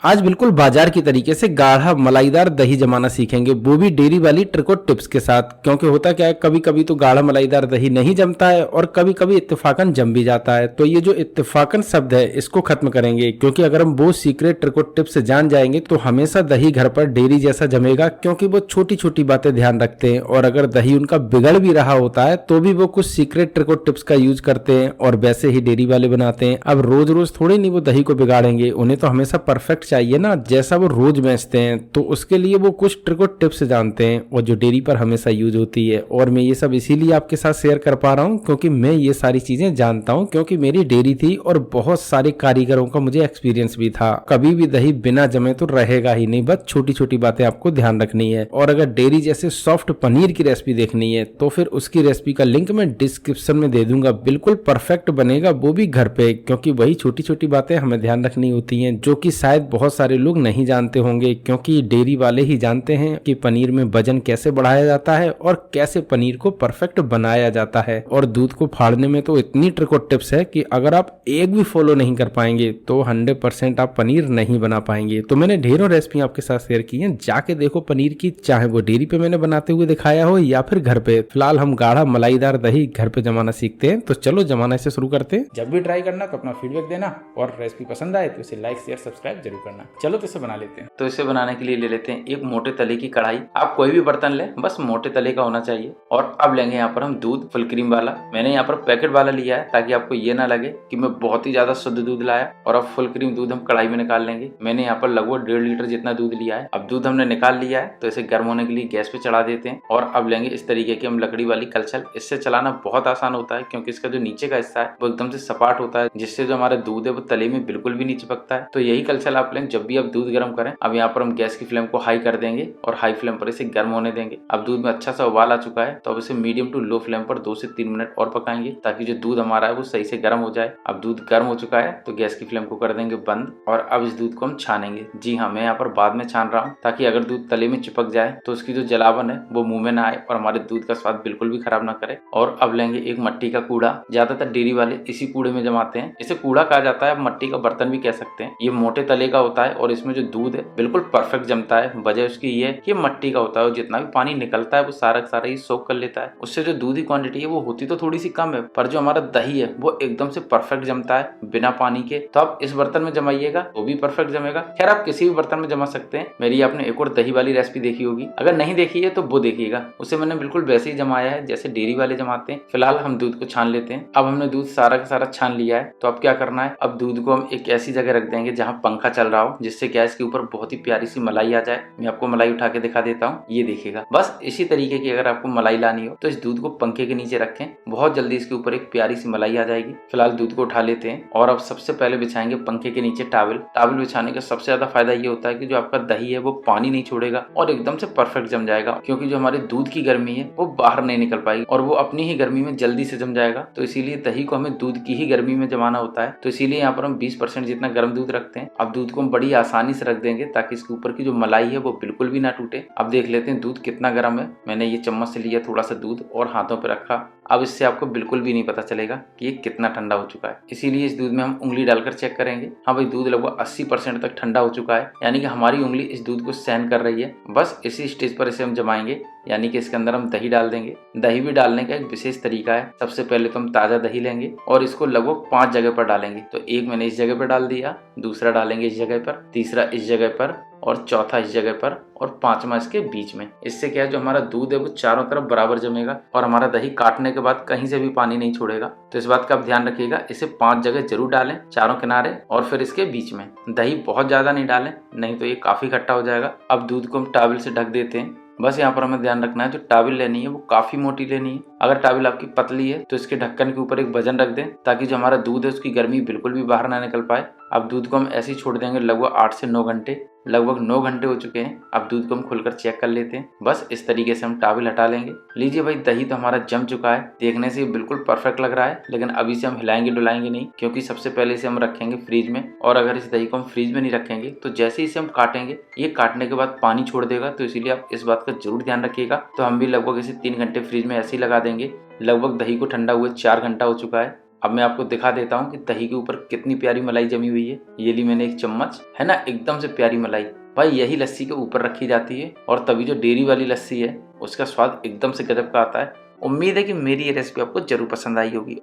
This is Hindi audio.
आज बिल्कुल बाजार की तरीके से गाढ़ा मलाईदार दही जमाना सीखेंगे, वो भी डेयरी वाली ट्रिक और टिप्स के साथ। क्योंकि होता क्या है, कभी कभी तो गाढ़ा मलाईदार दही नहीं जमता है और कभी कभी इत्तेफाकन जम भी जाता है। तो ये जो इत्तेफाकन शब्द है इसको खत्म करेंगे, क्योंकि अगर हम वो सीक्रेट ट्रिक और टिप्स जान जाएंगे तो हमेशा दही घर पर डेयरी जैसा जमेगा। क्योंकि वो छोटी छोटी बातें ध्यान रखते हैं और अगर दही उनका बिगड़ भी रहा होता है तो भी वो कुछ सीक्रेट ट्रिक और टिप्स का यूज करते हैं और वैसे ही डेयरी वाले बनाते हैं। अब रोज रोज थोड़ी नहीं वो दही को बिगाड़ेंगे, उन्हें तो हमेशा परफेक्ट चाहिए ना, जैसा वो रोज बेचते हैं। तो उसके लिए वो कुछ ट्रिक और टिप्स जानते हैं और जो डेयरी पर हमेशा यूज होती है। और मैं ये सब इसीलिए आपके साथ शेयर कर पा रहा हूँ क्योंकि मैं ये सारी चीजें जानता हूँ, क्योंकि मेरी डेयरी थी और बहुत सारे कारीगरों का मुझे एक्सपीरियंस भी था। कभी भी दही बिना जमे तो रहेगा ही नहीं, बस छोटी छोटी बातें आपको ध्यान रखनी है। और अगर डेयरी जैसे सॉफ्ट पनीर की रेसिपी देखनी है तो फिर उसकी रेसिपी का लिंक मैं डिस्क्रिप्शन में दे दूंगा। बिल्कुल परफेक्ट बनेगा, वो भी घर पे, क्योंकि वही छोटी छोटी बातें हमें ध्यान रखनी होती हैं जो कि शायद बहुत सारे लोग नहीं जानते होंगे। क्योंकि डेयरी वाले ही जानते हैं कि पनीर में वजन कैसे बढ़ाया जाता है और कैसे पनीर को परफेक्ट बनाया जाता है। और दूध को फाड़ने में तो इतनी ट्रिक और टिप्स है कि अगर आप एक भी फॉलो नहीं कर पाएंगे तो 100% आप पनीर नहीं बना पाएंगे। तो मैंने ढेरों रेसिपी आपके साथ शेयर की हैं, जाके देखो पनीर की, चाहे वो डेयरी पे मैंने बनाते हुए दिखाया हो या फिर घर पे। फिलहाल हम गाढ़ा मलाईदार दही घर पे जमाना सीखते हैं, तो चलो जमाना से शुरू करते हैं। जब भी ट्राई करना तो अपना फीडबैक देना और रेसिपी पसंद आए तो इसे लाइक शेयर सब्सक्राइब जरूर करना। चलो तो इसे बना लेते हैं। तो इसे बनाने के लिए ले लेते हैं एक मोटे तले की कढ़ाई। आप कोई भी बर्तन लें, बस मोटे तले का होना चाहिए। और अब लेंगे यहाँ पर हम दूध फुल क्रीम वाला। मैंने यहाँ पर पैकेट वाला लिया है ताकि आपको ये ना लगे कि मैं बहुत ही ज्यादा शुद्ध दूध लाया। और अब फुल क्रीम दूध हम कढ़ाई में निकाल लेंगे। मैंने यहाँ पर लगभग 1.5 लीटर जितना दूध लिया है। अब दूध हमने निकाल लिया है तो इसे गर्म होने के लिए गैस पे चढ़ा देते हैं। और अब लेंगे इस तरीके की हम लकड़ी वाली कलछल। इससे चलाना बहुत आसान होता है क्योंकि इसका जो नीचे का हिस्सा है वो एकदम से सपाट होता है, जिससे जो हमारा दूध है वो तले में बिल्कुल भी नहीं चिपकता है। तो यही कलछल आप लें जब भी आप दूध गर्म करें। अब यहाँ पर हम गैस की फ्लेम को हाई कर देंगे और हाई फ्लेम पर इसे गर्म होने देंगे। अब दूध में अच्छा सा उबाल आ चुका है तो अब इसे मीडियम टू लो फ्लेम पर 2 से 3 मिनट और पकाएंगे ताकि जो दूध हमारा है वो सही से गर्म हो जाए। अब दूध गर्म हो चुका है तो गैस की फ्लेम को कर देंगे बंद और अब इस दूध को हम छानेंगे। जी हाँ, मैं यहाँ पर बाद में छान रहा हूँ ताकि अगर दूध तले में चिपक जाए तो उसकी जो जलावन है वो मुंह में ना आए और हमारे दूध का स्वाद बिल्कुल भी खराब ना करे। और अब लेंगे एक मट्टी का कूड़ा। ज्यादातर डेयरी वाले इसी कूड़े में जमाते हैं। इसे कूड़ा कहा जाता है, मट्टी का बर्तन भी कह सकते हैं। ये मोटे तले का होता है और इसमें जो दूध है बिल्कुल परफेक्ट जमता है। वजह उसकी ये कि मट्टी का होता है और जितना भी पानी निकलता है वो सारा सारा ही सोख कर लेता है। उससे जो दूध की क्वांटिटी है वो होती तो थोड़ी सी कम है, पर जो हमारा दही है वो एकदम से परफेक्ट जमता है बिना पानी के। तो आप इस बर्तन में जमाइएगा वो भी परफेक्ट जमेगा। खैर आप किसी भी बर्तन में जमा सकते हैं। मेरी आपने एक और दही वाली रेसिपी देखी होगी, अगर नहीं देखी है तो वो देखिएगा। उसे मैंने बिल्कुल वैसे ही जमाया है जैसे डेयरी वाले जमाते हैं। फिलहाल हम दूध को छान लेते हैं। अब हमने दूध सारा का सारा छान लिया है तो अब क्या करना है, अब दूध को हम एक ऐसी जगह रख देंगे जहाँ पंखा चल रहा हो, जिससे गैस के ऊपर बहुत ही प्यारी सी मलाई आ जाए। मैं आपको मलाई उठा के दिखा देता हूँ, ये देखिएगा। बस इसी तरीके की अगर आपको मलाई लानी हो तो इस दूध को पंखे के नीचे रखें, बहुत जल्दी इसके ऊपर एक प्यारी सी मलाई आ जाएगी। फिलहाल दूध को उठा लेते हैं और अब सबसे पहले बिछाएंगे पंखे के नीचे टॉवल। टॉवल बिछाने का सबसे ज्यादा फायदा ये होता है कि जो आपका दही है वो पानी नहीं छोड़ेगा और एकदम से परफेक्ट जम जाएगा, क्योंकि जो हमारे दूध की गर्मी है वो बाहर नहीं निकल पाएगी और वो अपनी ही गर्मी में जल्दी से जम जाएगा। तो इसीलिए दही को हमें दूध की ही गर्मी में जमाना होता है। तो इसीलिए यहाँ पर हम 20% जितना गर्म दूध रखते हैं। अब दूध को हम बड़ी आसानी से रख देंगे ताकि इसके ऊपर की जो मलाई है वो बिल्कुल भी ना टूटे। अब देख लेते हैं दूध कितना गर्म है। मैंने ये चम्मच से लिया थोड़ा सा दूध और हाथों पे रखा। अब इससे आपको बिल्कुल भी नहीं पता चलेगा कि ये कितना ठंडा हो चुका है, इसीलिए इस दूध में हम उंगली डालकर चेक करेंगे। हाँ भाई, दूध लगभग 80% तक ठंडा हो चुका है, यानी कि हमारी उंगली इस दूध को सहन कर रही है। बस इसी स्टेज पर इसे हम जमाएंगे, यानी कि इसके अंदर हम दही डाल देंगे। दही भी डालने का एक विशेष तरीका है। सबसे पहले तो हम ताजा दही लेंगे और इसको लगभग 5 जगह पर डालेंगे। तो एक मैंने इस जगह पर डाल दिया, दूसरा डालेंगे इस जगह पर, तीसरा इस जगह पर और चौथा इस जगह पर और 5वां इसके बीच में। इससे क्या है, जो हमारा दूध है वो चारों तरफ बराबर जमेगा और हमारा दही काटने के बाद कहीं से भी पानी नहीं छोड़ेगा। तो इस बात का आप ध्यान रखिएगा, इसे 5 जगह जरूर डालें, चारों किनारे और फिर इसके बीच में। दही बहुत ज्यादा नहीं डालें, नहीं तो ये काफी खट्टा हो जाएगा। अब दूध को हम टॉवल से ढक देते हैं। बस यहाँ पर हमें ध्यान रखना है, जो टॉवल लेनी है वो काफी मोटी लेनी है। अगर टॉवल आपकी पतली है तो इसके ढक्कन के ऊपर एक वजन रख दें ताकि जो हमारा दूध है उसकी गर्मी बिल्कुल भी बाहर ना निकल पाए। अब दूध को हम ऐसे ही छोड़ देंगे लगभग 8 से 9 घंटे। लगभग 9 घंटे हो चुके हैं। अब दूध को हम खोलकर चेक कर लेते हैं। बस इस तरीके से हम टॉवल हटा लेंगे। लीजिए भाई, दही तो हमारा जम चुका है। देखने से बिल्कुल परफेक्ट लग रहा है, लेकिन अभी से हम हिलाएंगे डुलाएंगे नहीं, क्योंकि सबसे पहले इसे हम रखेंगे फ्रिज में। और अगर इस दही को हम फ्रिज में नहीं रखेंगे तो जैसे ही इसे हम काटेंगे ये काटने के बाद पानी छोड़ देगा। तो इसीलिए आप इस बात का जरूर ध्यान रखिएगा। तो हम भी लगभग इसे 3 घंटे फ्रिज में ऐसे ही लगा देंगे। लगभग दही को ठंडा हुए 4 घंटा हो चुका है। अब मैं आपको दिखा देता हूँ कि दही के ऊपर कितनी प्यारी मलाई जमी हुई है। ये ली मैंने एक चम्मच, है ना, एकदम से प्यारी मलाई। भाई यही लस्सी के ऊपर रखी जाती है और तभी जो डेयरी वाली लस्सी है उसका स्वाद एकदम से गजब का आता है। उम्मीद है कि मेरी ये रेसिपी आपको जरूर पसंद आई होगी।